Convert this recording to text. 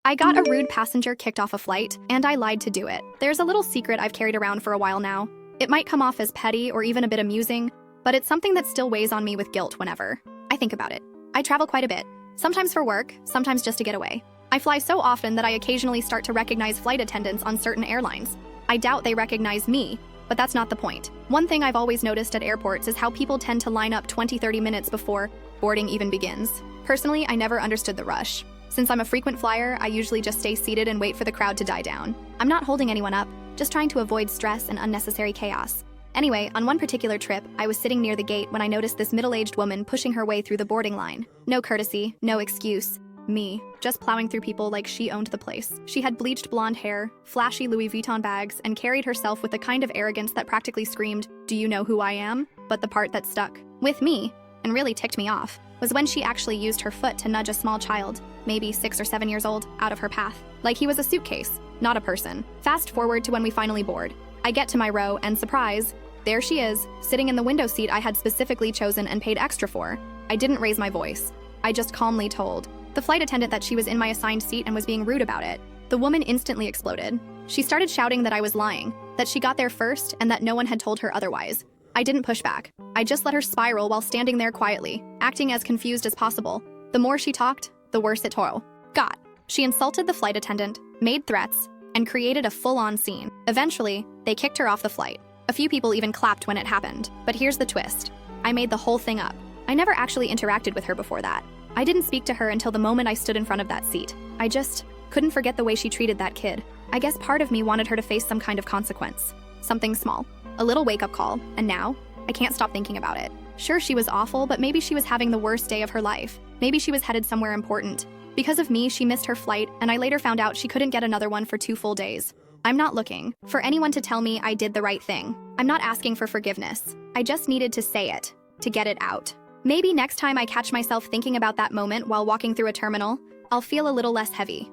I got a rude passenger kicked off a flight, and I lied to do it. There's a little secret I've carried around for a while now. It might come off as petty or even a bit amusing, but it's something that still weighs on me with guilt whenever I think about it. I travel quite a bit, sometimes for work, sometimes just to get away. I fly so often that I occasionally start to recognize flight attendants on certain airlines. I doubt they recognize me, but that's not the point. One thing I've always noticed at airports is how people tend to line up 20-30 minutes before boarding even begins. Personally, I never understood the rush. Since I'm a frequent flyer, I usually just stay seated and wait for the crowd to die down. I'm not holding anyone up, just trying to avoid stress and unnecessary chaos. Anyway, on one particular trip, I was sitting near the gate when I noticed this middle-aged woman pushing her way through the boarding line. No courtesy, no excuse. Me, just plowing through people like she owned the place. She had bleached blonde hair, flashy Louis Vuitton bags, and carried herself with the kind of arrogance that practically screamed, "Do you know who I am?" But the part that stuck with me, and really ticked me off, was when she actually used her foot to nudge a small child, maybe 6 or 7 years old, out of her path. Like he was a suitcase, not a person. Fast forward to when we finally board. I get to my row, and surprise, there she is, sitting in the window seat I had specifically chosen and paid extra for. I didn't raise my voice. I just calmly told the flight attendant that she was in my assigned seat and was being rude about it. The woman instantly exploded. She started shouting that I was lying, that she got there first, and that no one had told her otherwise. I didn't push back. I just let her spiral while standing there quietly, acting as confused as possible. The more she talked, the worse it got. She insulted the flight attendant, made threats, and created a full-on scene. Eventually, they kicked her off the flight. A few people even clapped when it happened. But here's the twist. I made the whole thing up. I never actually interacted with her before that. I didn't speak to her until the moment I stood in front of that seat. I just couldn't forget the way she treated that kid. I guess part of me wanted her to face some kind of consequence. Something small. A little wake-up call, and now, I can't stop thinking about it. Sure, she was awful, but maybe she was having the worst day of her life. Maybe she was headed somewhere important. Because of me, she missed her flight, and I later found out she couldn't get another one for 2 full days. I'm not looking for anyone to tell me I did the right thing. I'm not asking for forgiveness. I just needed to say it, to get it out. Maybe next time I catch myself thinking about that moment while walking through a terminal, I'll feel a little less heavy.